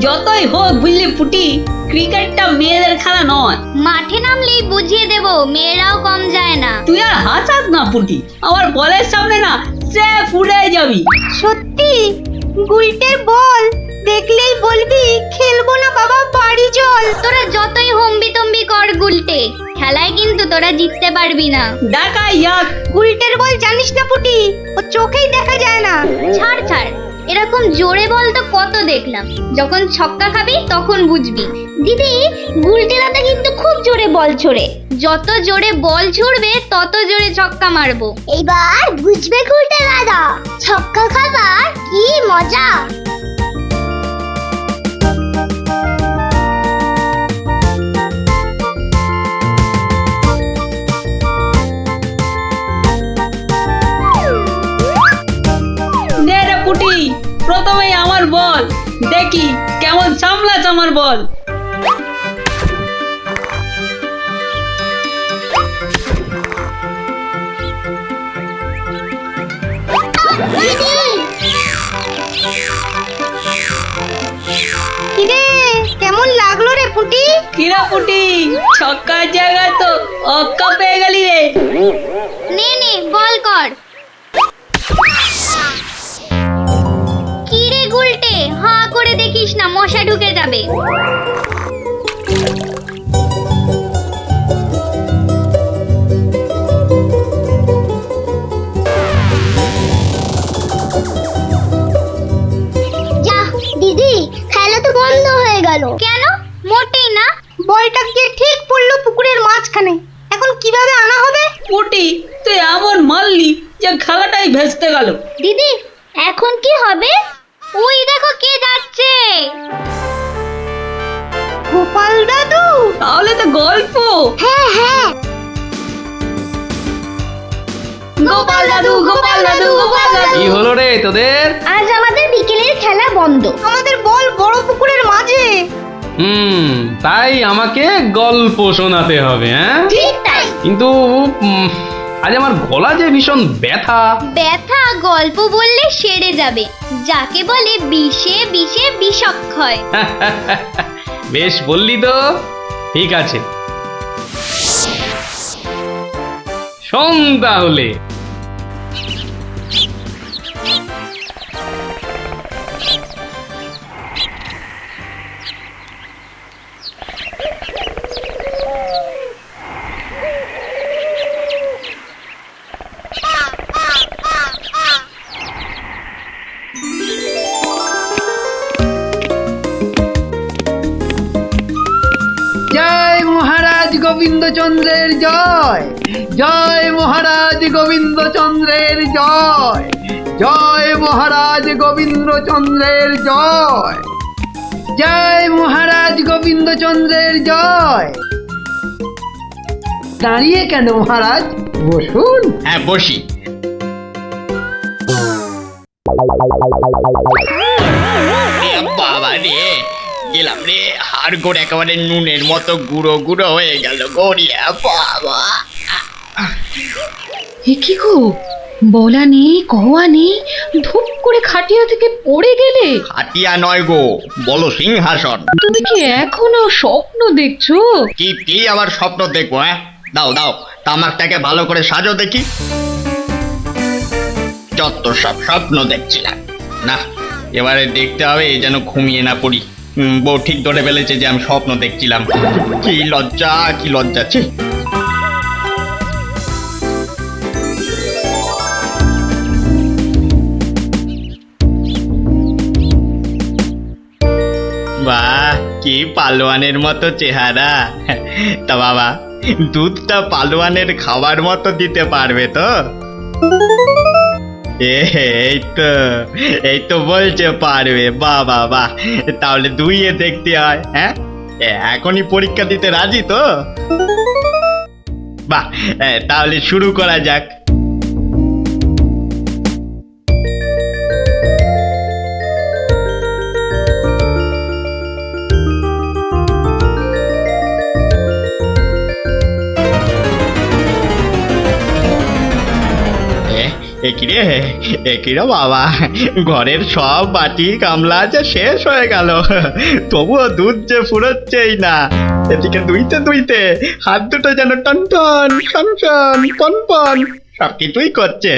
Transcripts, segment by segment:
যতই হোক বুঝলি পুটি, ক্রিকেটটা মেয়েদের খেলা নয়। মাঠে নামলেই বুঝিয়ে দেব, মেয়েরাও কম যায় না। তুই আর হাসাস না পুটি, আমার বলের সামনে না সে উড়ে যাবি। সত্যি গুলটের বল দেখলেই বলবি খেলবো না বাবা, বাড়ি চল। তোরা যতই হম্বি তম্বি কর গুলটে, খেলায় কিন্তু তোরা জিততে পারবি না। দেখা যাক। গুলটের বল জানিস না পুটি, ও চোখেই দেখা যায় না। ছাড় ছাড়, এরকম জোরে বল তো কত দেখলাম, যখন ছক্কা খাবি তখন বুঝবি। দিদি, গুলটে দাদা কিন্তু খুব জোরে বল ছোড়ে, যত জোরে বল ছুড়বে তত জোরে ছক্কা মারবো। এইবার বুঝবে গুলটে দাদা, ছক্কা খাবার কি মজা। নে রে পুটি, প্রথমেই আমার বল, দেখি কেমন সামলাস আমার বল। কিরে কেমন লাগলো রে পুটি? কিরা পুটি, ছক্কার জায়গায় তো অক্কা পেয়ে গেলি রে। নে নে বল কর। কি রে গুলটে, হাঁ করে দেখিস না, মশা ঢুকে যাবে। যা দিদি, খেলা তো বন্ধ হয়ে গেল। কেন? মোটেই না। বলটা গিয়ে ঠিক পড়লো পুকুরের মাঝখানে, এখন কিভাবে আনা হবে? পুটি, তুই এমন মারলি যে খেলাটাই ভেস্তে গেল। দিদি, এখন কি হবে? ওই দেখো কে যাচ্ছে। গোপাল দাদু। তাহলে তো গল্প। হ্যাঁ হ্যাঁ, গোপাল দাদু, গোপাল দাদু, গোপাল দাদু। কি হলো রে তোদের? আজ আমাদের বিকেলের খেলা বন্ধ। আমাদের বল বড় পুকুরের মাঝে। তাই আমাকে গল্প শোনাতে হবে, হ্যাঁ? ঠিক তাই। কিন্তু আজ আমার গলা যে ভীষণ ব্যথা। ব্যথা গল্প বললে সেরে যাবে, যাকে বলে বিষে বিষে বিষক্ষয়। বেশ বললি তো, ঠিক আছে, শোন তাহলে। জয় মহারাজ গোবিন্দচন্দ্রের জয়, জয় মহারাজ গোবিন্দচন্দ্রের জয়, জয় মহারাজ গোবিন্দচন্দ্রের জয়, জয় মহারাজ গোবিন্দচন্দ্রের জয়। দাঁড়িয়ে কেন মহারাজ, বসুন। হ্যাঁ বসি। বাবা রে, গেলাম রে, হাড় গোড় একেবারে নুনের মতো গুঁড়ো গুঁড়ো হয়ে গেল গড়িয়া। বাবা, কি গো, বলা নেই কওয়া নেই, ধূপ করে খাটিয়া থেকে পড়ে গেলে। হাতিয়া নয় গো, বলো সিংহাসন। তুমি কি এখনো স্বপ্ন দেখছো? কি আবার স্বপ্ন দেখবো? হ্যাঁ, দাও দাও, তামাকটাকে ভালো করে সাজো দেখি। যত সব স্বপ্ন দেখছিলাম, না এবারে দেখতে হবে যেন ঘুমিয়ে না পড়ি। বউ ঠিক ধরে ফেলেছে যে আমি স্বপ্ন দেখছিলাম। কি লজ্জা, কি লজ্জা। ছি। বাহ, কি পালোয়ানের মতো চেহারা। তা বাবা, দুধটা পালোয়ানের খাবার মতো দিতে পারবে তো? এই তো বলছে পারবে। বাহ বাহ বাহ, তাহলে দুইয়ে দেখতে হয়। হ্যাঁ, এখনই পরীক্ষা দিতে রাজি তো? বাহ, তাহলে শুরু করা যাক। একিরে বাবা, ঘরের সব বাটি গামলা যে শেষ হয়ে গেল, তবুও দুধ যে ফুরোচ্ছেই না। এদিকে দুইতে দুইতে হাত দুটো যেন টন টন টন টন পন পন সব কিছুই করছে।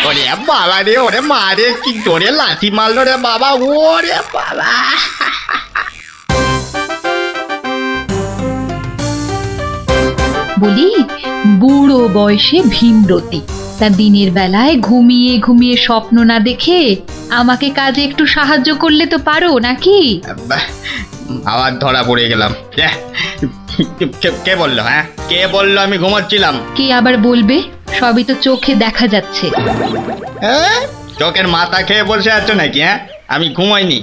ওরে বাবা রে, ওরে মা রে, কি জোরে লাথি মারলো রে বাবা, ওরে বাবা। বলি, বুড়ো বয়সে ভীমরতি, তা দিনের বেলায় ঘুমিয়ে ঘুমিয়ে স্বপ্ন না দেখে আমাকে কাজে একটু সাহায্য করলে তো পারো নাকি? বাহ, আবার ধরা পড়ে গেলাম। কে বললো? হ্যাঁ, কে বললো আমি ঘুমাচ্ছিলাম? কে আবার বলবে? সবই তো চোখে দেখা যাচ্ছে। হ্যাঁ, চোখের মাথা খেয়ে বসে আছো নাকি? হ্যাঁ, আমি ঘুমাইনি,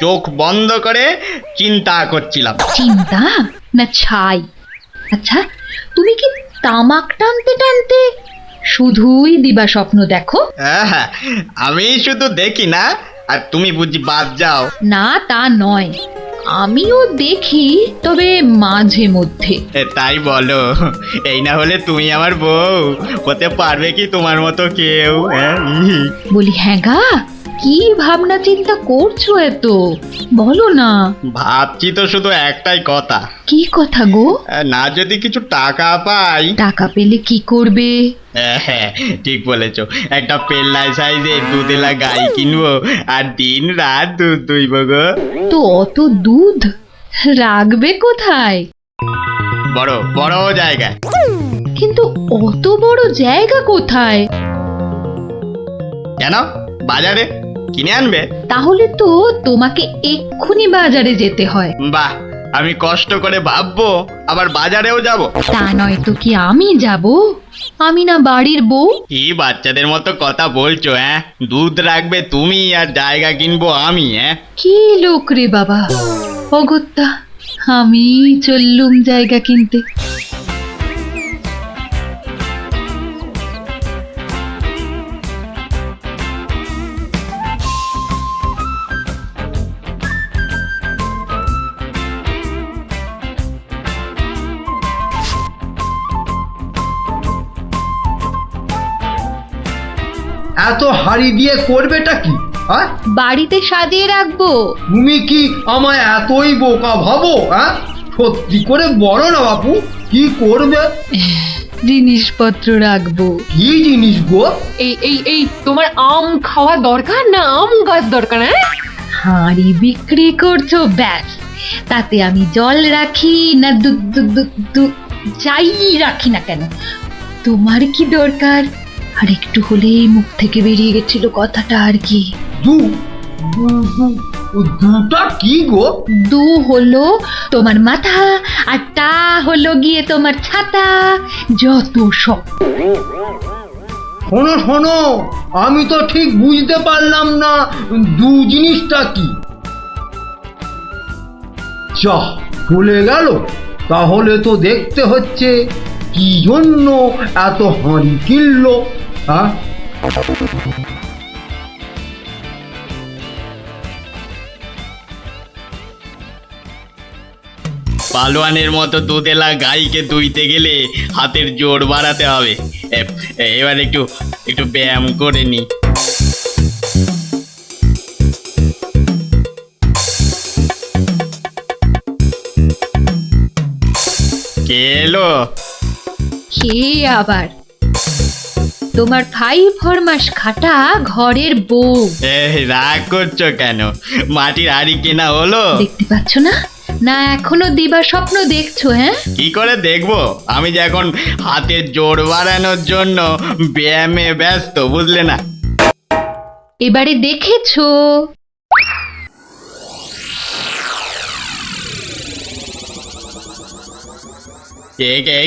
চোখ বন্ধ করে চিন্তা করছিলাম। চিন্তা না ছাই? আচ্ছা, তুমি কি তামাক টানতে টানতে শুধুই দিবা স্বপ্ন দেখো? হ্যাঁ, আমি শুধু দেখি না, আর তুমি বুঝি বাদ যাও? না, তা নয়, আমিও দেখি, তবে মাঝে মধ্যে। তাই বলো? এই না হলে তুমি আমার বউ হতে পারবে কি তোমার মতো কেউ? হ্যাঁ, বলি, হ্যাঁ গা, কি ভাবনা চিন্তা করছো এত? বলো না। ভাবছি তো শুধু একটাই কথা। কি কথা গো? না যদি কিছু টাকা পাই। টাকা পেলে কি করবে? হ্যাঁ, ঠিক বলেছো, একটা পেল্লাই সাইজের দুধেলা গাই কিনবো আর দিন রাত দুধ দুইব গো। তো অত দুধ রাখবে কোথায়? বড় বড় জায়গায়। কিন্তু অত বড় জায়গা কোথায়? কেন? বাজারে কিনে আনবে? তাহলে তো তোমাকে এক্ষুনি বাজারে যেতে হয়। বাহ, আমি কষ্ট করে ভাববো আবার বাজারেও যাব? তা নয় তো কি আমি যাব? আমি না বাড়ির বউ? কি বাচ্চাদের মতো কথা বলছো? হ্যাঁ, দুধ রাখবে তুমি আর জায়গা কিনবো আমি? হ্যাঁ, কি লোক রে বাবা, অগত্যা আমি চললুম জায়গা কিনতে। এত হাড়ি দিয়ে করবেটা কি? হ্যাঁ, বাড়িতে সাজিয়ে রাখবো। তুমি কি আমায় এতই বোকা ভাবো? হ্যাঁ, সত্যি করে বলো না বাপু, কি করবে? জিনিসপত্র রাখবো। কি জিনিস গো? এই তোমার আম খাওয়া দরকার না আম গাছ দরকার? হ্যাঁ, হাঁড়ি বিক্রি করছো, ব্যাস। তাতে আমি জল রাখি না দুধ দুধ দুধ দুধ যাই রাখি না কেন, তোমার কি দরকার? আর একটু হলেই মুখ থেকে বেরিয়ে গেছিল কথাটা আর কি। দুটা কি গো? দু হলো তোমার মাথা, আর টা হলো গিয়ে তোমার ছাতা, যত সব। শোনো শোনো, আমি তো ঠিক বুঝতে পারলাম না দু জিনিসটা কি। যা চলে গেল, তাহলে তো দেখতে হচ্ছে কি জন্য এত হাঁড়ি কিনলো। হ্যাঁ, পালোয়ানের মতো দুধেলা গাইকে দুইতে গেলে হাতের জোর বাড়াতে হবে। এবার একটু একটু ব্যায়াম করে নি। কে এলো? কে আবার? তোমার 5 ফরমাস খাটা ঘরের বউ। রাগ করছো কেন? মাটির হাড়ি কেনা হলো? দেখতে পাচ্ছ না? না এখনো দিবা স্বপ্ন দেখছো? হ্যাঁ, কি করে দেখবো? আমি যে এখন হাতের জোর বাড়ানোর জন্য ব্যায়ামে ব্যস্ত, বুঝলে না? এবারে দেখেছো?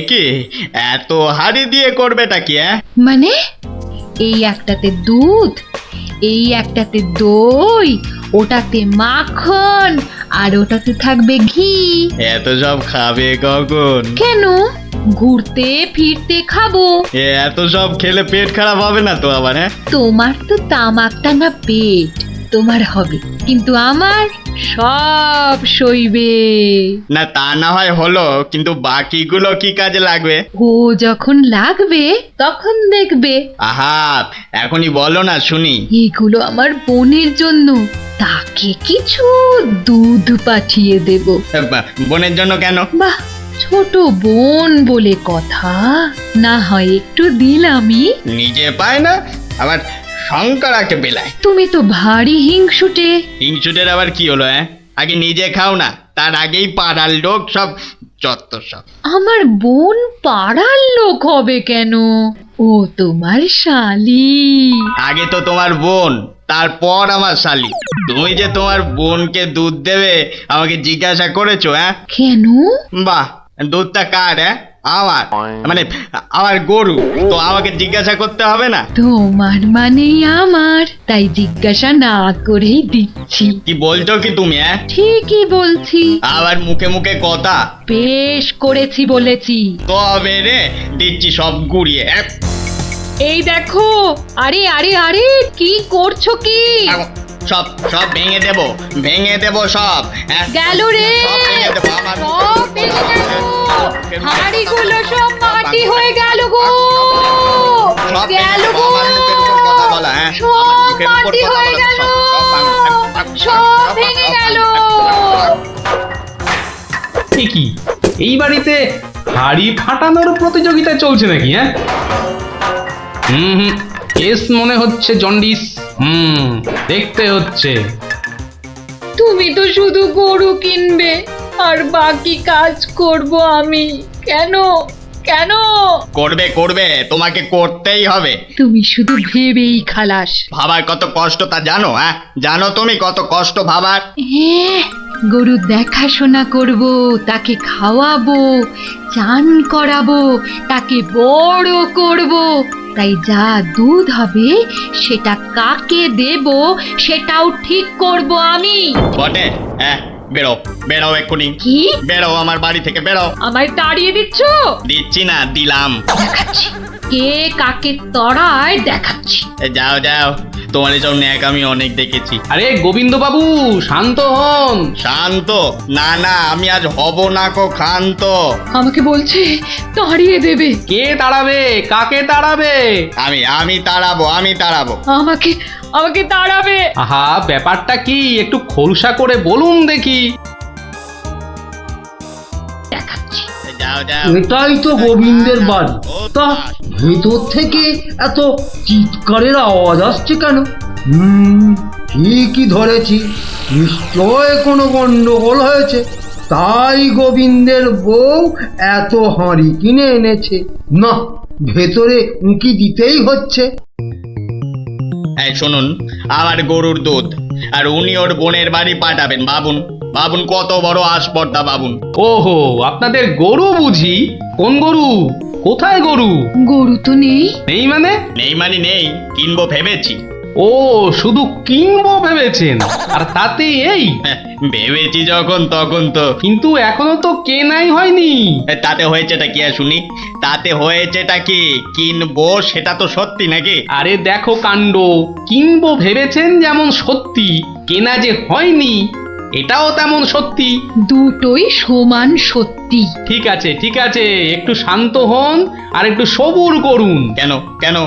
কি এত হাড়ি দিয়ে করবেটা কি? মানে এই একটাতে দুধ, এই একটাতে দই, ওটাতে মাখন, আর ওটাতে থাকবে ঘি। এত সব খাবে কখন? কেন? ঘুরতে ফিরতে খাবো। এত সব খেলে পেট খারাপ হবে না তো আবার? হ্যাঁ, তোমার তো তামাক টানা পেট, তোমার হবে, কিন্তু আমার সব সইবে। না তা না হয় হলো, কিন্তু বাকিগুলো কি কাজে লাগবে? ও যখন লাগবে তখন দেখবে। আহা, এখনই বলো না শুনি। এগুলো আমার বোনের জন্য, তাকে কিছু দুধ পাঠিয়ে দেব। বোনের জন্য কেন? বাহ, ছোট বোন বলে কথা, না হয় একটু দিলামই। নিজে পায় না, আবার শঙ্করাকে বেলায়। তুমি তো ভারী হিংসুটে। হিংসুটের আবার কি হলো? আগে নিজে খাও না, তার আগেই পাড়ার লোক সব যত সব। আমার বোন পাড়ার লোক হবে কেন? ও তোমার শালি। আগে তো তোমার বোন, তারপর আমার শালি। তুমি যে তোমার বোনকে দুধ দেবে আমাকে জিজ্ঞাসা করেছো? কেন? বাহ, দুধটা কার? আমার, মানে আমার গরু, তো আমাকে জিজ্ঞাসা করতে হবে না? তোমার মানেই আমার, তাই জিজ্ঞাসা না করেই দিচ্ছি। কি বলছো কি তুমি? ঠিকই বলছি। আবার মুখে মুখে কথা। বেশ করেছি বলেছি। তবে রে দিচ্ছি সব গুড়িয়ে। এই দেখো, আরে আরে আরে, কি করছো কি? সব সব ভেঙে দেবো, ভেঙে দেবো সব। গেল রে, সব ভেঙে দেবো। আমার সব ভেঙে গেল। হাঁড়িগুলো সব মাটি হয়ে গেল গো, সব গেল গো, আমার মুখের উপর কথা বলা। সব মাটি হয়ে গেল, সব ভেঙে গেল। কি এই বাড়িতে হাড়ি ফাটানোর প্রতিযোগিতা চলছে নাকি? হুম, কেস মনে হচ্ছে জন্ডিস। দেখতে হচ্ছে। তুমি তো শুধু গরু কিনবে আর বাকি কাজ করব আমি। কেন কেন? করবে করবে, তোমাকে করতেই হবে। তুমি শুধু ভেবেই খালাস। ভাবার কত কষ্ট তা জানো? জানো তুমি কত কষ্ট ভাবার? গরু দেখাশোনা করব, তাকে খাওয়াবো, চান করাবো, তাকে বড় করব, তাই যা দুধ হবে সেটা কাকে দেব সেটাও ঠিক করব আমি। বটে? বেরো বেরো এক্ষুনি। কি? বেরো আমার বাড়ি থেকে, বেরো। আমায় তাড়িয়ে দিচ্ছ? দিচ্ছি না, দিলাম। দেখাচ্ছি কে কাকে তড়ায়, দেখাচ্ছি। যাও যাও, তোমার এসব ন্যাক আমি অনেক দেখেছি। আরে গোবিন্দ বাবু, শান্ত হন। শান্ত? না না, আমি আজ হব না কো ক্ষান্ত। আমাকে বলছে তাড়িয়ে দেবে। কে তাড়াবে? কাকে তাড়াবে? আমি তাড়াবো, আমি তাড়াবো। আমাকে আমাকে তাড়াবে। আহা, ব্যাপারটা কি একটু খোলসা করে বলুন দেখি। দেখাচ্ছি। যাও যাও। এটাই তো গোবিন্দের বাড়ি। তা ভেতর থেকে এত চিৎকারের আওয়াজ আসছে কেন? ঠিকই ধরেছি, নিশ্চয় কোনো গন্ডগোল হয়েছে, তাই গোবিন্দের বউ এত হাঁড়ি কিনে এনেছে। না, ভেতরে উঁকি দিতেই হচ্ছে। এই শুনুন, আমার গরুর দুধ, আর উনি ওর বোনের বাড়ি পাঠাবেন। ভাবুন ভাবুন, কত বড় আসপর্দা ভাবুন। ওহো, আপনাদের গরু বুঝি? কোন গরু? কোথায় গরু? গরু তো নেই। নেই মানে? নেই মানে নেই, কিনবো ভেবেছি। ও, শুধু কিনবো ভেবেছেন? আর তাতে এই? ভেবেছি যখন তখন তো। কিন্তু এখনো তো কেনাই হয়নি। তাতে হয়েছেটা কি শুনি? তাতে হয়েছেটা কি? কিনবো সেটা তো সত্যি নাকি? আরে দেখো কাণ্ড, কিনবো ভেবেছেন যেমন সত্যি, কেনা যে হয়নি এটাও তেমন সত্যি। দুটোই সমান সত্যি। ঠিক আছে ঠিক আছে, একটু শান্ত হন আর একটু সবুর করুন। কেন কেন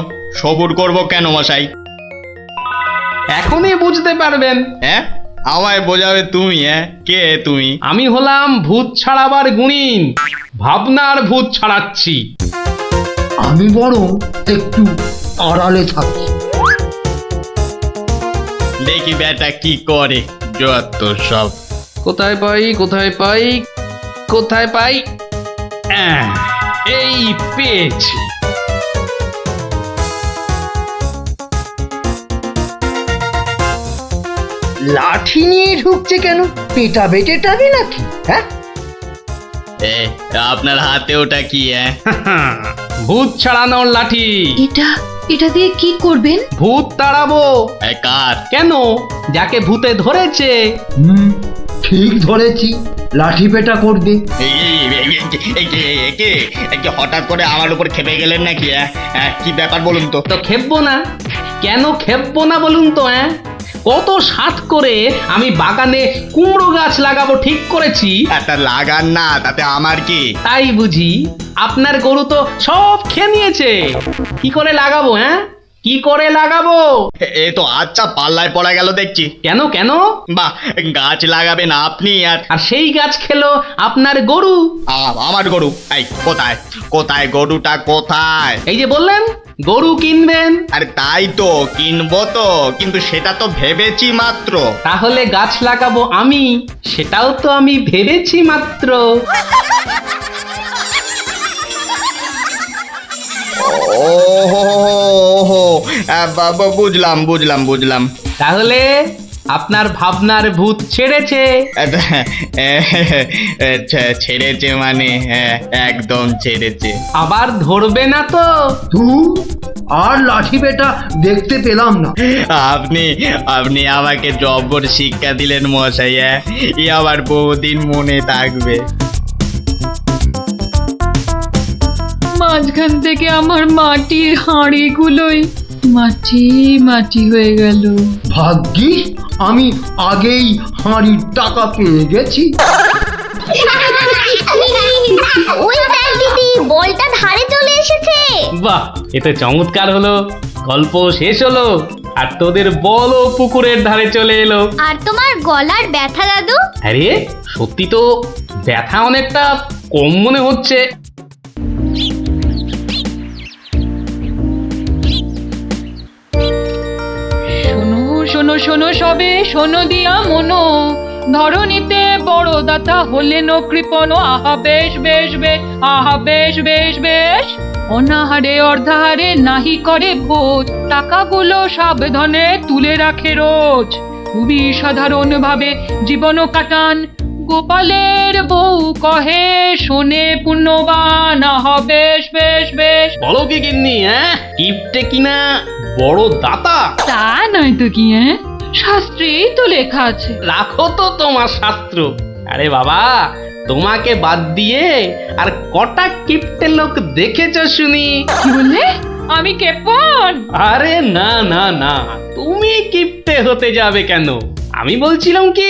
সবুর করব কেন মশাই? এখনই বুঝতে পারবেন। আমায় বোঝাবে তুমি? কে তুমি? আমি হলাম ভূত ছাড়াবার গুণিন, ভাবনার ভূত ছাড়াচ্ছি। আমি বরং একটু আড়ালে থাকি। দেখি বেটা কি করে, যত সব। কোথায় পাই কোথায় পাই কোথায় পাই? এই পেয়েছি। লাঠি নিয়ে ঢুকছে কেন? পেটা বেটেটাবি নাকি? আপনার হাতে ওটা কি? ভূত ছাড়ানোর লাঠি। এটা দিয়ে কি করবেন? ভূত তাড়াবো। কার? কেন? যাকে ভূতে ধরেছে। ঠিক ধরেছি, লাঠি পেটা করবে। হঠাৎ করে আমার উপর খেপে গেলেন নাকি? কি ব্যাপার বলুন তো? তো খেপবো না? কেন খেপবো না বলুন তো? কত সাত করে আমি বাগানে কুমড়ো গাছ লাগাবো ঠিক করেছি। একটা লাগান না, তাতে আমার কি? তাই বুঝি আপনার গরু তো সব খেয়ে নিয়েছে। কি করে লাগাবো? হ্যাঁ, কি করে লাগাবো? এ তো আচ্ছা পাল্লায় পড়া গেল দেখছি। কেন কেন? বাহ, গাছ লাগাবেন আপনি আর আর সেই গাছ খেলো আপনার গরু। আমার গরু? এই কোথায় কোথায় গরুটা কোথায়? এই যে বললেন গরু কিনবেন। আরে তাই তো কিনবো তো, কিন্তু সেটা তো ভেবেছি মাত্র। তাহলে গাছ লাগাবো আমি, সেটাও তো আমি ভেবেছি মাত্র। ওহো, বুঝলাম বুঝলাম বুঝলাম। তাহলে আপনার ভাবনার ভূত ছেড়েছে। ছেড়েছে মানে? হ্যাঁ, একদম ছেড়েছে। আবার ধরবে না তো? তুই আর লাঠি বেটা দেখতে পেলাম না। আপনি আপনি আমাকে জব্বর শিক্ষা দিলেন মশাই। এ আবার বহুদিন মনে থাকবে। মাঝখান থেকে আমার মাটির হাঁড়িগুলোই মাটি মাটি হয়ে গেল। ভাগ্যিস আমি আগেই হাঁড়ির টাকা পেয়ে গেছি। ওই দেখ দিদি, বলটা ধারে চলে এসেছে। বাহ, এ তো চমৎকার হলো। গল্প শেষ হলো আর তোদের বলও পুকুরের ধারে চলে এলো। আর তোমার গলার ব্যথা দাদু? আরে সত্যি তো ব্যথা অনেকটা কম মনে হচ্ছে। শোনো শোনো শোনো সবে, শোনো দিয়া মনো, ধরণীতে বড় দাতা হলেন কৃপণ। আহা বেশ বেশ বেশ, আহা বেশ বেশ বেশ, অনাহারে অর্ধাহারে নাহি করে ভোজ, টাকাগুলো সাবধানে তুলে রাখে রোজ। খুবই সাধারণ ভাবে জীবন কাটান, গোপালের বউ কহে শোনে পুণ্যবান। আহা বেশ বেশ বেশ। বলো কি গিন্নি? হ্যাঁ, কিপটে কিনা বড় দাতা? তা নয় তো কি, হ্যাঁ, শাস্ত্রেই তো লেখা আছে। রাখো তো তোমার শাস্ত্র। আরে বাবা, তোমাকে বাদ দিয়ে আর কটা কিপটে লোক দেখেছো শুনি? কি বললে? আমি কেপন? আরে না না না, তুমি কিপটে হতে যাবে কেন? আমি বলছিলাম কি,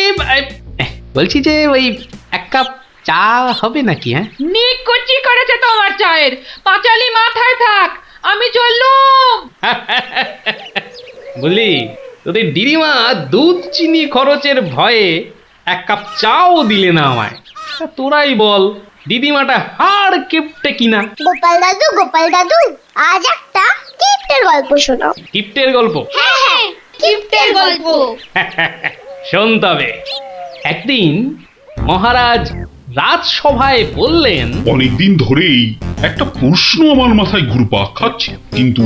বলছি যে ওই এক কাপ চা হবে নাকি? হ্যাঁ, নিকুচি করেছে তোমার চায়ের, পাঁচালি মাথায় থাক, আমি চললুম। বলি তোদের দিদিমা দুধ চিনি খরচের ভয়ে এক কাপ চাও দিলে না আমায়। তা তোরাই বল, দিদিমাটা হাড় কিপটে কিনা? গোপাল দাদু, আজ একটা কিপ্টের গল্প শোনাও। কিপটের গল্প? হ্যাঁ, কিপ্টের গল্প। শোন তবে। একদিন মহারাজ রাজসভায় বললেন, অনেকদিন ধরেই একটা প্রশ্ন আমার মাথায় ঘুরপাক খাচ্ছে, কিন্তু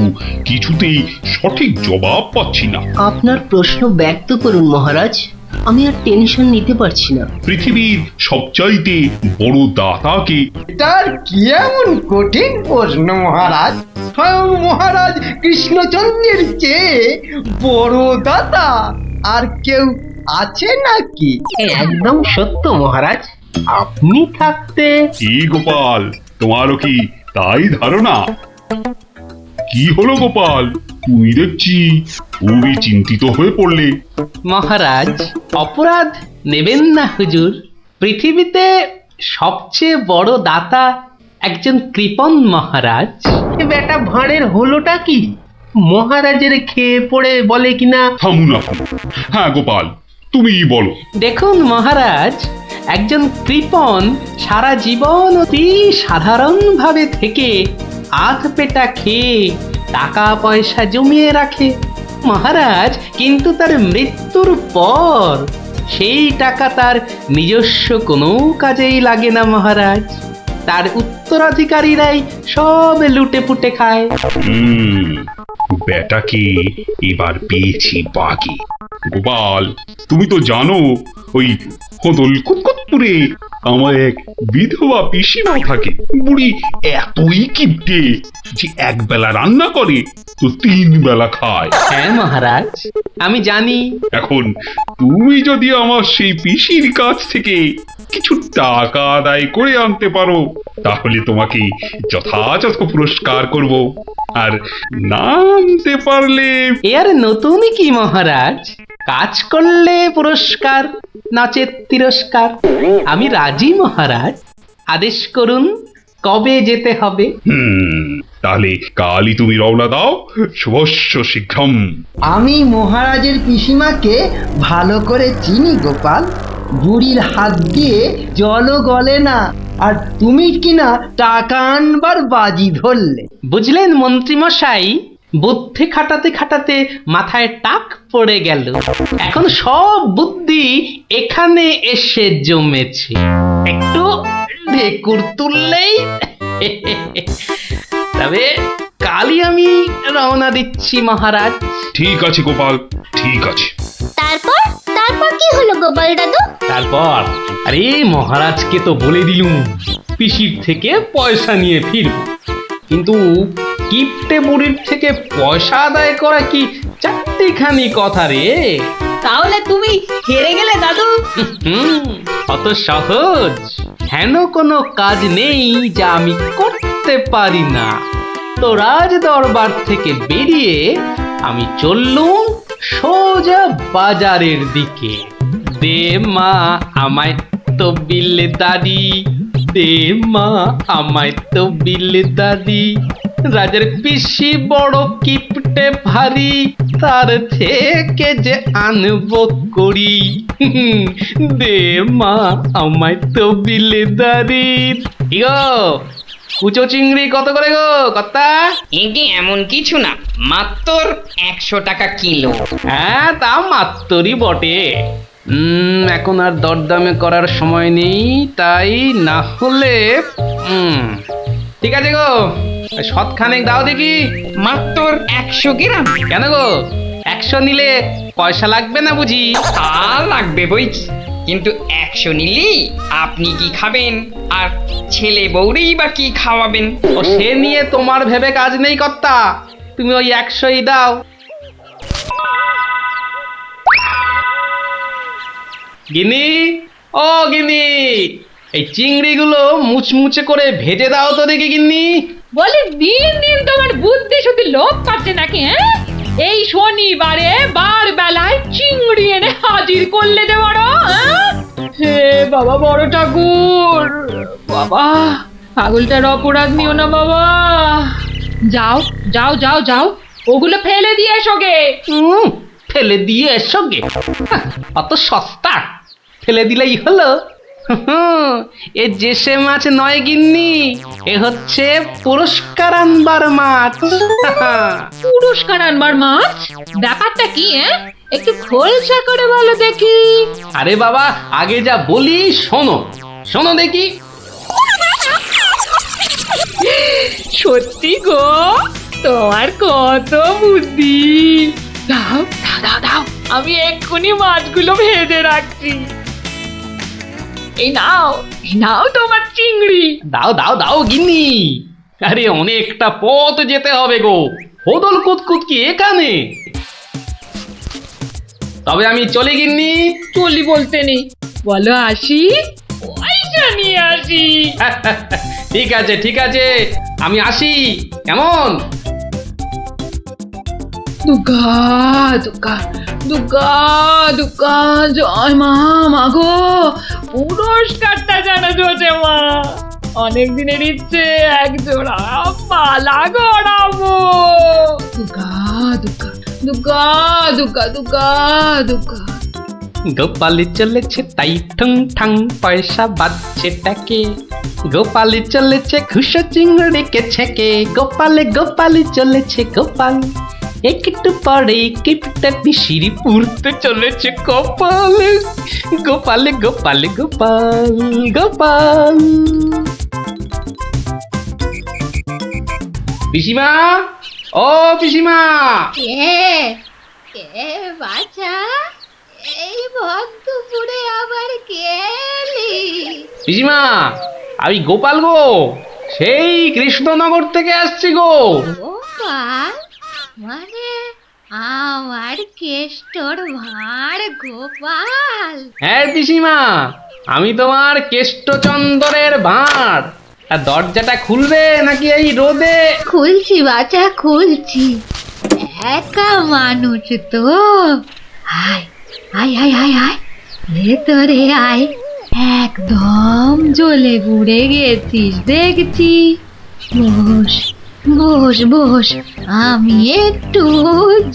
কিছুতেই সঠিক জবাব পাচ্ছি না। আপনার প্রশ্ন ব্যক্ত করুন মহারাজ, আমি আর টেনশন নিতে পারছি না। পৃথিবীর সবচাইতে বড় দাতাকে? এটার কি এমন কঠিন প্রশ্ন মহারাজ? স্বয়ং মহারাজ কৃষ্ণচন্দ্রের চেয়ে বড় দাতা আর কেউ আছে নাকি? একদম সত্য মহারাজ, আপনি থাকতে। কি গোপাল, তোমারও কি তাই ধারণা? কি হলো গোপাল, তুমি দেখছি খুবই চিন্তিত হয়ে পড়লে। মহারাজ, অপরাধ নেবেন না হুজুর। পৃথিবীতে সবচেয়ে বড় দাতা একজন কৃপণ মহারাজ। বেটা ভাঁড়ের হলোটা কি? মহারাজের খেয়ে পড়ে বলে কিনা। থামুন আপনি। হ্যাঁ গোপাল, তুমিই বলো। দেখুন মহারাজ, একজন কৃপণ সারা জীবন অতি সাধারণভাবে থেকে আধ পেটা খেয়ে টাকা পয়সা জমিয়ে রাখে মহারাজ, কিন্তু তার মৃত্যুর পর সেই টাকা তার নিজস্ব কোনো কাজেই লাগে না মহারাজ। তার উত্তরাধিকারীরাই সব লুটে পুটে খায়। বেটাকে এবার পেয়েছি বাকি। গোপাল, তুমি তো জানো ওই হদল কুতকুতপুরে আমার এক বিধবা পিসিমা থাকে। বুড়ি এতই কিপটে যে এক বেলা রান্না করে তো 3 বেলা খায়। হ্যাঁ মহারাজ, আমি জানি। এখন তুমি যদি আমার সেই পিসির কাছ থেকে কিছু টাকা আদায় করে আনতে পারো, তাহলে তোমাকে যথাযথ পুরস্কার করব। আর না আনতে পারলে? এর নতুন কি মহারাজ, কাজ করলে পুরস্কার, নচেৎ তিরস্কার। আমি রাজি মহারাজ, আদেশ করুন কবে যেতে হবে। তাহলে কালই তুমি রওনা দাও, শুভস্য শীঘ্রম। আমি মহারাজের পিসিমাকে ভালো করে চিনি গোপাল, বুড়ির হাত দিয়ে জলও গলে না, আর তুমি কিনা টাকা আনবার বাজি ধরলে। বুঝলেন মন্ত্রীমশাই, বুদ্ধি খাটাতে খাটাতে মাথায় টাক পড়ে গেল। এখন সব বুদ্ধি এখানে এসে জমেছে, একটু ঢেকুর তুললেই। তবে কালই আমি রওনা দিচ্ছি মহারাজ। ঠিক আছে গোপাল, ঠিক আছে। তারপর তারপর কি হলো গোপাল দাদু? তারপর আরে মহারাজকে তো বলে দিলুম পিসির থেকে পয়সা নিয়ে ফিরব, কিন্তু কিপ্টে বুড়ির থেকে পয়সা আদায় করা কি চারটিখানি কথা রে। তাহলে তুমি হেরে গেলে দাদু। অত সহজ হেন কোনো কাজ নেই যা আমি করতে পারি না। তো রাজ দরবার থেকে বেরিয়ে আমি চললুম সোজা বাজারের দিকে। দে মা আমায় তো বিলে দাদি, দে মা আমায় তো বিলে দাদি। রাজার পিসি বড় কিপটে ভারী, তার থেকে যে আনবো করি। দে মা আমায় তো বিলে দাদি। ইগো কুচো চিংড়ি কত করে গো কর্তা? এগে এমন কিছু না, মাত্র 100 টাকা কিলো। হ্যাঁ তা মাত্রই বটে। এখন আর দরদামে করার সময় নেই, তাই না হলে ঠিক আছে গো, শতখানেক দাও দেখি। মাত্র 100 গ্রাম। কেন গো, 100 নিলে পয়সা লাগবে না বুঝি? তা লাগবে বইছি, কিন্তু 100 নিলেই আপনি কি খাবেন আর ছেলে বউরেই বা কি খাওয়াবেন? ও সে নিয়ে তোমার ভেবে কাজ নেই কর্তা, তুমি ওই 100ই দাও। গিনি, ও গিনি, এই চিংড়িগুলো মুচমুচে করে ভেজে দাও তো দেখি গিন্নি। বলে দিন দিন তোমার বুদ্ধি শুধু লোপ পাচ্ছে নাকি? হ্যাঁ, এই শনিবারে বার বেলায় চিংড়ি এনে হাজির করলে যে বড়। হে বাবা বড় ঠাকুর, বাবা পাগলটার অপরাধ নিও না বাবা। যাও যাও যাও যাও, ওগুলো ফেলে দিয়ে এসো গে। ফেলে দিয়ে এসো গে? অত সস্তা, ফেলে দিলেই হলো। এ জেসে মাছ নয় গিন্নি, এ হচ্ছে পুরস্কার আনবার মাছ। পুরস্কার আনবার মাছ? ব্যাপারটা কি? একটু খোলসা করে বলো দেখি। আরে বাবা, আগে যা বলি শোনো, শোনো দেখি। সত্যি গো, তোমার কত বুদ্ধি। দাও দাও দাও দাও, আমি এক্ষুনি মাছগুলো ভেজে রাখছি। এই নাও, এই নাও তোমার চিংড়ি। দাও দাও দাও গিন্নি। আরে অনেকটা পথ যেতে হবে গো, হোদল কুতকুত কি এখানে? তবে আমি চলি গিন্নি। চলি বলতে নেই, বলো আসি, পয়সা নিয়ে আসি। ঠিক আছে ঠিক আছে, আমি আসি, কেমন? দুর্গা দুর্গা দুর্গা দুর্গা, জয় মা। মাগো পুরস্কারটা যেন জোটে মা, অনেক দিনের ইচ্ছে এক জোড়া পালা গড়াবো। দুর্গা দুর্গা দুর্গা দুর্গা দুর্গা দুর্গা। গোপালি চলেছে তাই ঠুং ঠাং, পয়সা বাজছে টাকে। গোপালি চলেছে খুশো চিংড়িকে ছেকে। গোপালে গোপালি চলেছে গোপাল, একটু পরে কিপটা পিসিরি পুরতে চলেছে কপালে। গোপালে গোপালে গোপাল গোপাল। পিসিমা, ও পিসিমা। কে বাছা, এই ভক্তপুরে আবার কে এলি? পিসিমা, আমি গোপাল গো, সেই কৃষ্ণনগর থেকে আসছি গো। গোপাল মানে আমার কেষ্টর ভাঁড় গোপাল? হ্যাঁ পিসিমা, আমি তোমার কেষ্টচন্দরের ভাঁড়। আর দরজাটা খুলবে নাকি এই রোদে? খুলছি বাছা খুলছি, একা মানুষ তো। আয় আয় আয় আয় আয় ভেতরে আয়, একদম জ্বলে পুড়ে গেছিস দেখছি। বস বস বস, আমি একটু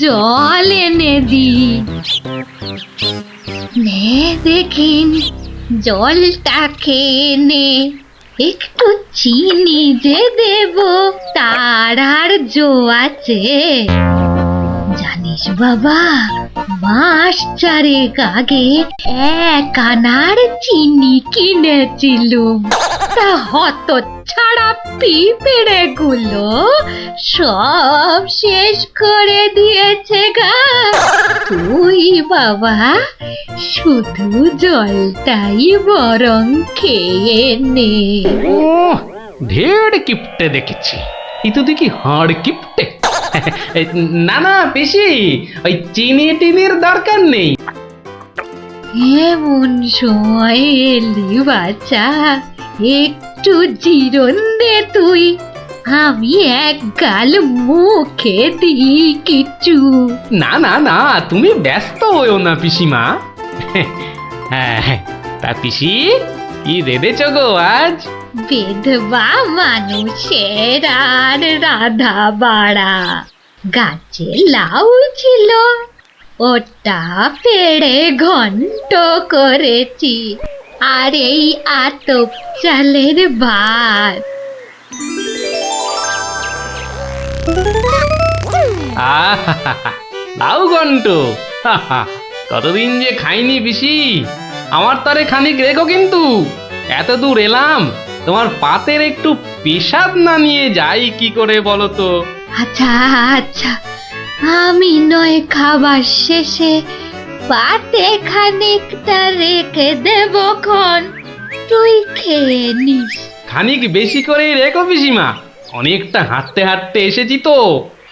জল এনে দিই। নে দেখিন, জলটা খেয়ে নে। একটু চিনি যে দেব তার আর জো আছে? জানিস বাবা, মাস চারেক আগে 1 আনার চিনি কিনেছিলুম, তা হত ছাড়া পিঁপড়ে গুলো সব শেষ করে দিয়েছে গা। তুই বাবা শুধু জলটাই বরং খেয়ে নে। ও ঢের কিপটে দেখেছি, এই তো দেখি হাড় কিপটে। না না পিসি, ওই চিনি টিনির দরকার নেই। এমন সময় এলি বাচ্চা, একটু জিরন দে তুই, আমি এক গাল মুখে দিই কিছু। না না না, তুমি ব্যস্ত হইও না পিসিমা। হ্যাঁ, তা পিসি কি রেঁধেছ গো আজ? বিধবা মানুষের আর রাধা বাড়া। গাছে লাউ ছিল, ওটা পেড়ে ঘন্ট করেছি, আর এই আতপ চালের ভাত। আহা, লাউ ঘন্ট, কতদিন যে খাইনি পিসি। আমার তারে খানিক রেখো কিন্তু, এত দূর এলাম, তোমার পাতের একটু পেশাদ না নিয়ে যাই কি করে বলো তো? আচ্ছা আচ্ছা, আমি নয় খাবার শেষে পাতে খানিকটা রেখে দেব খন, তুই খেয়ে নিস। খানিক বেশি করেই রেখো পিসিমা, অনেকটা হাঁটতে হাঁটতে এসেছি তো,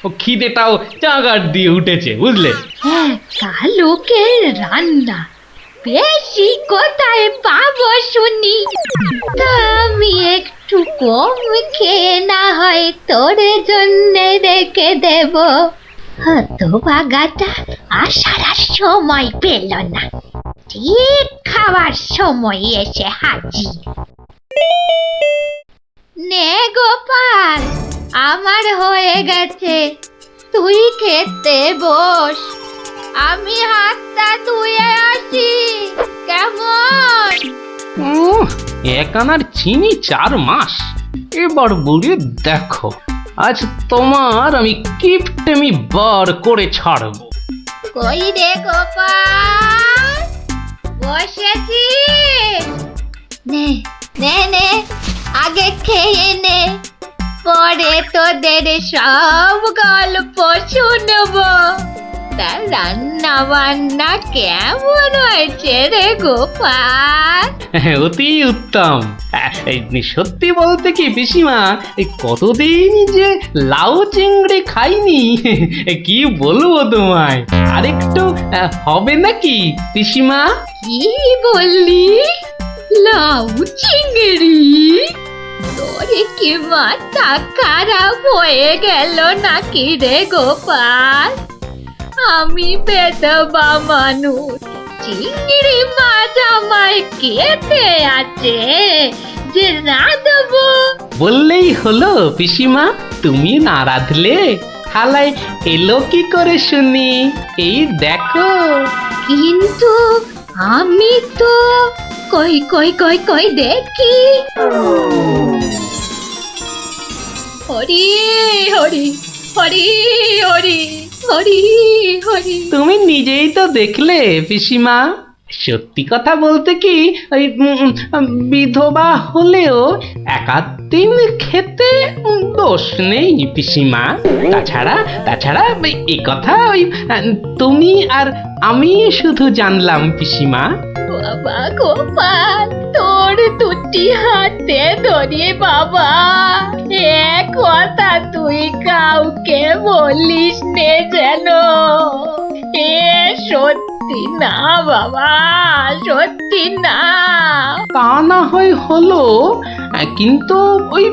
ও খিদেটাও চাগার দিয়ে উঠেছে বুঝলে। হ্যাঁ, তা লোকের রান্না বেশি কোথায় পাবো শুনি? তা আমি একটু কম খেয়ে না হয় তোর জন্য রেখে দেব। হতভাগাটা আসার আর সময় পেল না, ঠিক খাওয়ার সময় এসে হাজির। নে গোপাল, আমার হয়ে গেছে, তুই খেতে বস, আমি হাতটা ধুয়ে আসি কেমন? এক আনার চিনি 4 মাস, এবার বুড়ি দেখো, আজ তোমার আমি কিপটেমি বার করে ছাড়ব। কই রে গোপাল, বসেছি? নে নে নে, আগে খেয়ে নে, পরে তোদের সব গল্প শুনবো। তা রান্না বান্না কেমন হয়েছে রে গোপাল? অতি উত্তম। সত্যি বলতে কি পিসিমা, এই কতদিন যে লাউ চিংড়ি খাইনি, কি বলবো তোমায়। আরেকটু হবে নাকি পিসিমা? কি বললি? লাউ চিংড়ি? তোরে কি মাথা খারাপ হয়ে গেল নাকি রে গোপাল? আমি বেদবা মানুষ, চিংড়ি মাছ আমায় খেতে আছে যে রাঁধবো? বললেই হলো পিসিমা, তুমি না রাঁধলে থালায় এলো কি করে শুনি? এই দেখো। কিন্তু আমি তো কই কই কই কই দেখি। হরি হরি হরি হরি হরি হরি। তুমি নিজেই তো দেখলে পিসিমা, সত্যি কথা বলতে কি, ওই বিধবা হলেও একাদিন খেতে দোষ নেই পিসিমা। তাছাড়া এই কথা ওই তুমি আর আমি শুধু জানলাম পিসিমা। বাবা গোপাল, তোর দুটি হাতে ধরে বাবা, এ কথা তুই কাউকে বলিস নে যেন। এ সত্যি না বাবা, সত্যি না। তা না হয় হলো, কিন্তু ওই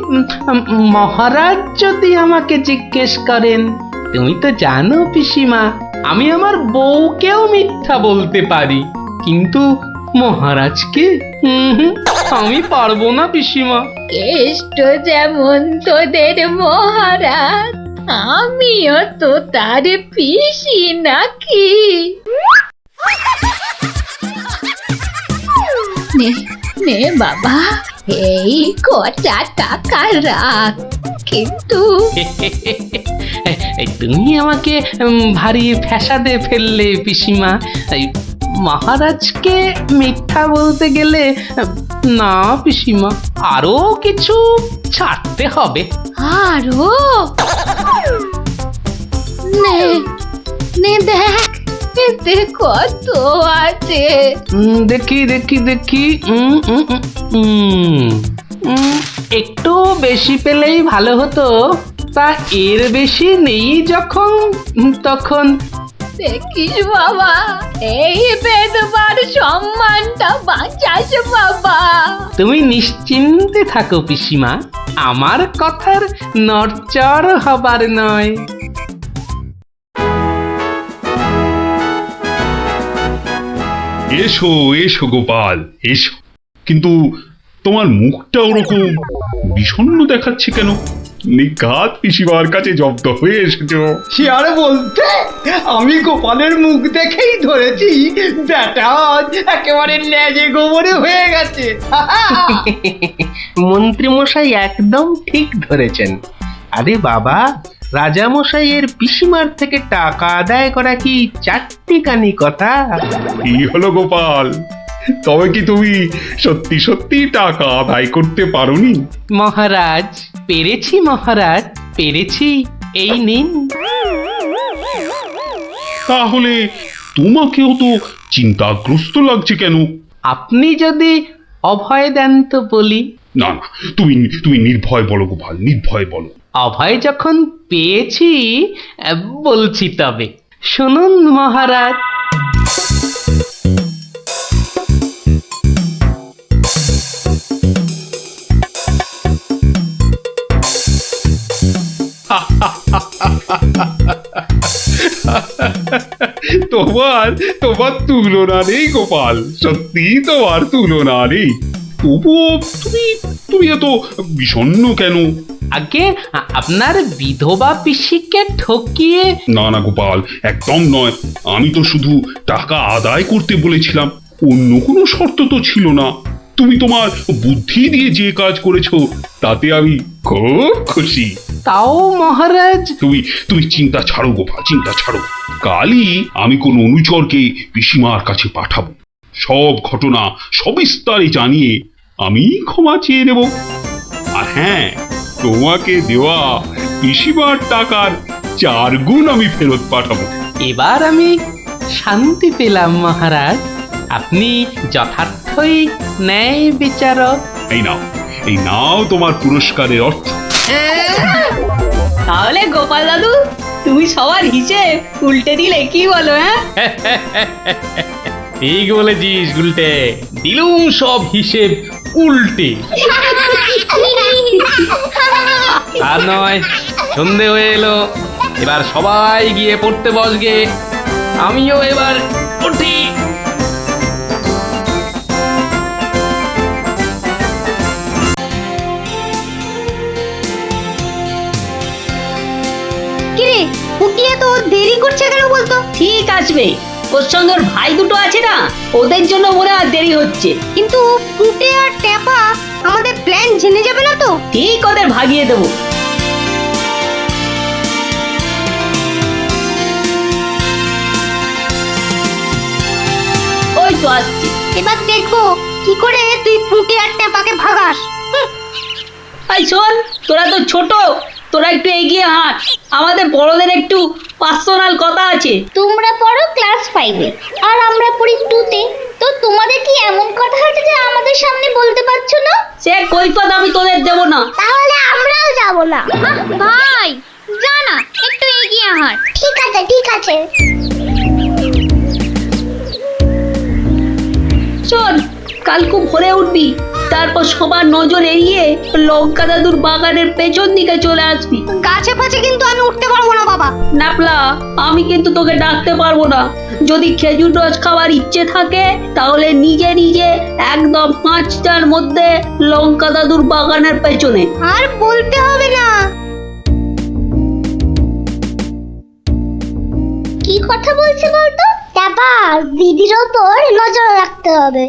মহারাজ যদি আমাকে জিজ্ঞেস করেন, তুমি তো জানো পিসিমা আমি আমার বউকেও মিথ্যা বলতে পারি, কিন্তু মহারাজকে আমি পারবো না পিসিমা। কেষ্ট যেমন তোদের মহারাজ, আমিও তো তার পিসি নাকি। নে নে বাবা, এই কটা টাকা রাখ, কিন্তু এই তুমি আমাকে ভারী ফ্যাসাদে ফেললে পিসিমা। এই মহারাজকে মিথ্যা বলতে গেলে না পিসিমা, আরো কিছু ছাড়তে হবে। আরো নে নে দেখ এতে কত আছে। দেখি দেখি দেখি, একটু বেশি পেলেই ভালো হতো, তা এর বেশি নেই যখন, তখন দেখিস বাবা, এই বেদবার সম্মানটা বাঁচাস বাবা। তুমি নিশ্চিন্তে থাকো পিসিমা, আমার কথার নড়চড় হবার নয়। এসো এসো গোপাল, এসো। কিন্তু তোমার মুখটা ওরকম বিষণ্ণ দেখাচ্ছে কেন? নিঘাত পিসিমার কাছে জব্দ হয়ে এসেছো। সে আর বলতে, আমি গোপালের মুখ দেখেই ধরেছি ব্যাটা আজ একেবারে লেজে গোবরে হয়ে গেছে। মন্ত্রী মশাই একদম ঠিক ধরেছেন। আরে বাবা, রাজা মশাইয়ের পিসিমার থেকে টাকা আদায় করা কি চারটিখানি কথা? কি হলো গোপাল, তবে কি তুমি সত্যি সত্যি টাকা আদায় করতে পারোনি? মহারাজ, পেরেছি মহারাজ, পেরেছি। এই নিন। তাহলে তোমাকেও তো চিন্তাগ্রস্ত লাগছে কেন? আপনি যদি অভয় দেন তো বলি। না না, তুমি তুমি নির্ভয় বলো গোপাল, নির্ভয় বলো। অভয় যখন পেয়েছি বলছি তবে শুনুন মহারাজ। তোমার তোমার তুলনা নেই গোপাল, সত্যি তোমার তুলনা নেই। তবুও তুমি তুমি এত বিষণ্ণ কেন? আগে আপনার বিধবা পিসিকে ঠকিয়ে। না না গোপাল, একদম নয়। আমি তো শুধু টাকা আদায় করতে বলেছিলাম, অন্য কোনো শর্ত তো ছিল না। তুমি তোমার বুদ্ধি দিয়ে যে কাজ করেছো তাতে আমি খুব খুশি। তাও মহারাজ। তুমি তুমি চিন্তা ছাড়ো গোপাল, চিন্তা ছাড়ো। কালই আমি কোন অনুচরকে পিসিমার কাছে পাঠাবো, সব ঘটনা সবিস্তারে জানিয়ে আমি ক্ষমা চেয়ে নেব। আর হ্যাঁ, তোমাকে দেওয়া পিসিমার টাকার 4 গুণ আমি ফেরত পাঠাবো। এবার আমি শান্তি পেলাম মহারাজ, আপনি যথার্থই ন্যায় বিচারক। এই নাও তোমার পুরস্কারের অর্থ। তাহলে গোপাল দাদু, তুমি সবার হিসেব উল্টে দিলে, কি বলো? ঠিক বলেছিস গুলটে, দিলুম সব হিসেব উল্টে। আর নয়, সন্ধে হয়ে এলো, এবার সবাই গিয়ে পড়তে বসগে। আমিও এবার উঠি। কিরে, ফুটিয়ে তো দেরি করছে কেন বলতো? ঠিক আসবে, ওর সঙ্গে ওর ভাই দুটো আছে না, ওদের জন্য মনে আর দেরি হচ্ছে। কিন্তু ফুটে আর ট্যাপা আমাদের প্ল্যান জেনে যাবে না তো? ঠিক ওদের ভাগিয়ে দেবো। ওই তো আসছে। এবার দেখবো কি করে তুই ফুটে আর ট্যাপাকে ভাগাস। এই শোন, তোরা তো ছোট, তোরা একটু এগিয়ে হাঁট, আমাদের বড়দের একটু পার্সোনাল কথা আছে। তোমরা পড়ো ক্লাস 5-এ আর আমরা পড়ি 2-তে, তো তোমাদের কি এমন কথা আছে যে আমাদের সামনে বলতে পারছো না? সে কৈফত আমি তোদের দেব না। তাহলে আমরাও যাব না। ভাই যা না, একটু এগিয়ে হাঁট। ঠিক আছে ঠিক আছে। শোন, কাল খুব ভোরে উঠবি, তারপর সবার নজর এড়িয়ে লঙ্কা দাদুর বাগানের পেছন দিকে চলে আসবি। গাছে ফাছে কিন্তু আমি উঠতে পারবো না বাবা। নাপলা, আমি কিন্তু তোকে ডাকতে পারবো না। যদি খেজুর রস খাওয়ার ইচ্ছে থাকে তাহলে নিজে নিজে একদম 5টার মধ্যে লঙ্কা দাদুর বাগানের পেছনে। আর বলতে হবে না। কি কথা বলছে বলতো? তারপর দিদির ওপর নজর রাখতে হবে।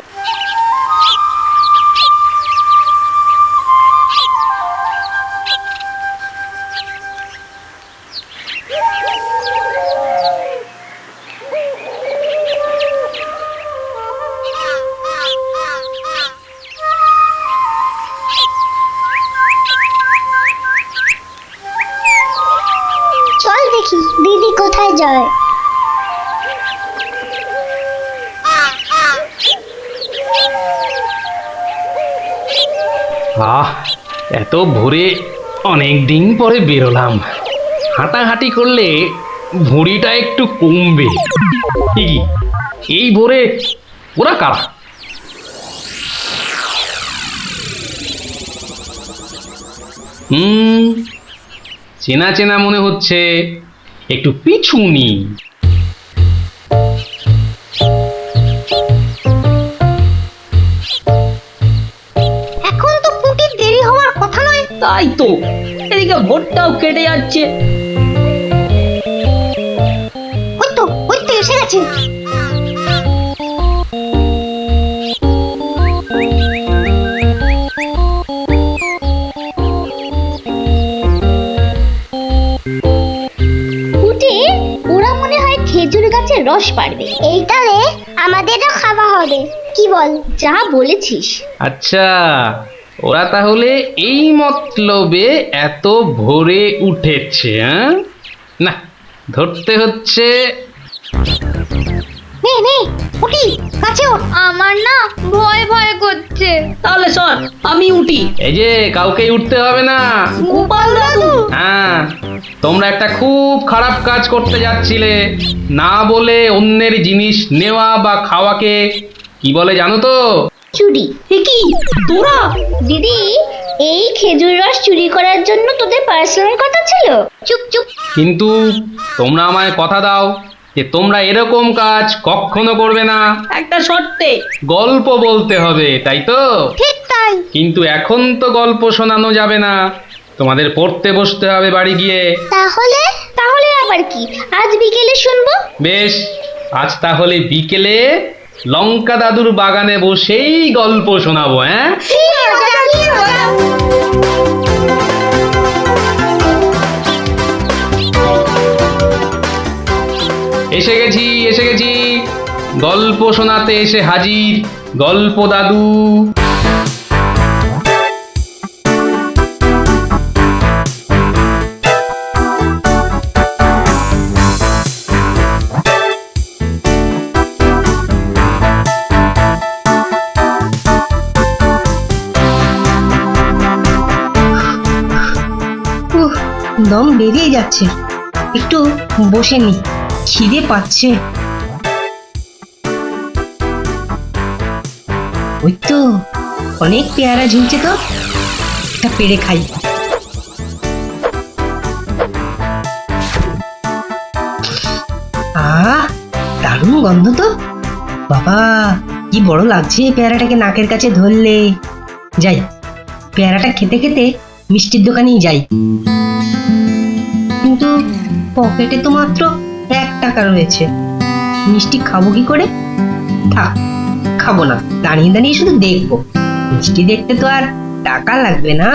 চল দেখি দিদি কোথায় যায়। এত ভোরে অনেক দিন পরে বেরোলাম। হাঁটাহাঁটি করলে ভুঁড়িটা একটু কমবে। কি এই ভোরে ওরা কারা? চেনা চেনা মনে হচ্ছে, একটু পিছু নি। এখন তো পুটির দেরি হওয়ার কথা নয়। তাই তো, এদিকে ভোরটাও কেটে যাচ্ছে। ওই তো এসে গেছে। উঠে ওরা মনে হয় খেজুর গাছের রস পাড়বে। এইটালে আমাদেরও খাওয়া হবে। কি বল? যা বলেছিস। আচ্ছা, ওরা তাহলে এই মতলবে এত ভোরে উঠেছে। না, ধরতে হচ্ছে। নে নে পুটি, কাছে ওঠ। আমার না ভয় ভয় করছে। তাহলে শোন, আমি উঠি। এই যে, কাউকে উঠতে হবে না। গোপাল দাদু, হ্যাঁ, তোমরা একটা খুব খারাপ কাজ করতে যাচ্ছিলে। না বলে অন্যের জিনিস নেওয়া বা খাওয়াকে কি বলে জানো তো? চুরি। কি তোরা? দিদি, এই খেজুর রস চুরি করার জন্য তোদের পার্সোনাল কথা ছিল? চুপ চুপ। কিন্তু তোমরা আমায় কথা দাও যে তোমরা এরকম কাজ কখনো করবে না। একটা শর্তে। গল্প বলতে হবে, তাই তো? ঠিক তাই। কিন্তু এখন তো গল্প শোনানো যাবে না, তোমাদের পড়তে বসতে হবে বাড়ি গিয়ে। তাহলে তাহলে আবার কি? আজ বিকেলে শুনবো। বেশ, আজ তাহলে বিকেলে লঙ্কা দাদুর বাগানে বসেই গল্প শোনাবো। হ্যাঁ, এসে গেছি এসে গেছি, গল্প শোনাতে এসে হাজির গল্প দাদু। দম বেরিয়ে যাচ্ছে, একটু বসে নি, খিদে পাচ্ছে। ওই তো অনেক পেয়ারা ঝুলছে, তো একটা পেড়ে খাই। দারুণ গন্ধ তো। বাবা, কি বড় লাগছে পেয়ারাটাকে নাকের কাছে ধরলে। যাই, পেয়ারাটা খেতে খেতে মিষ্টির দোকানেই যাই। কিন্তু পকেটে তো মাত্র 1 টাকা রয়েছে, মিষ্টি খাবো কি করে? থাক, খাবো না, দাঁড়িয়ে দাঁড়িয়ে শুধু দেখবো। মিষ্টি দেখতে তো আর টাকা লাগবে না।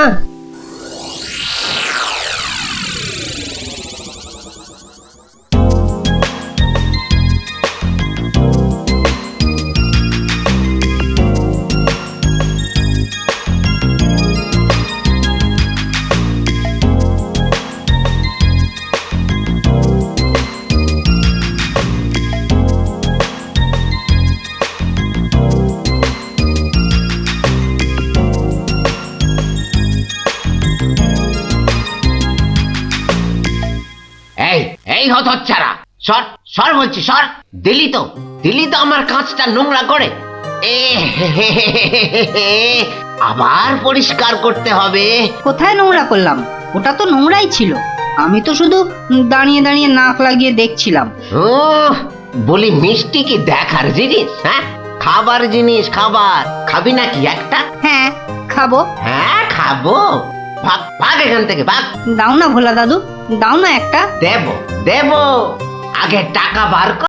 এই হতচ্ছাড়া, সর সর বলছি, সর। দিলি তো আমার কাঁচটা নোংরা করে। আবার পরিষ্কার করতে হবে। কোথায় নোংরা করলাম? ওটা তো নোংরাই ছিল। আমি তো শুধু দাঁড়িয়ে দাঁড়িয়ে নাক লাগিয়ে দেখছিলাম। ও বলি, মিষ্টি কি দেখার জিনিস? হ্যাঁ, খাবার জিনিস, খাবার। খাবি নাকি একটা? হ্যাঁ, খাবো। হ্যাঁ খাবো। ভাগ ভাগ এখান থেকে, ভাগ। দাও না ভোলা দাদু, দাও না একটা। দেব দেব, আগে টাকা বার কর।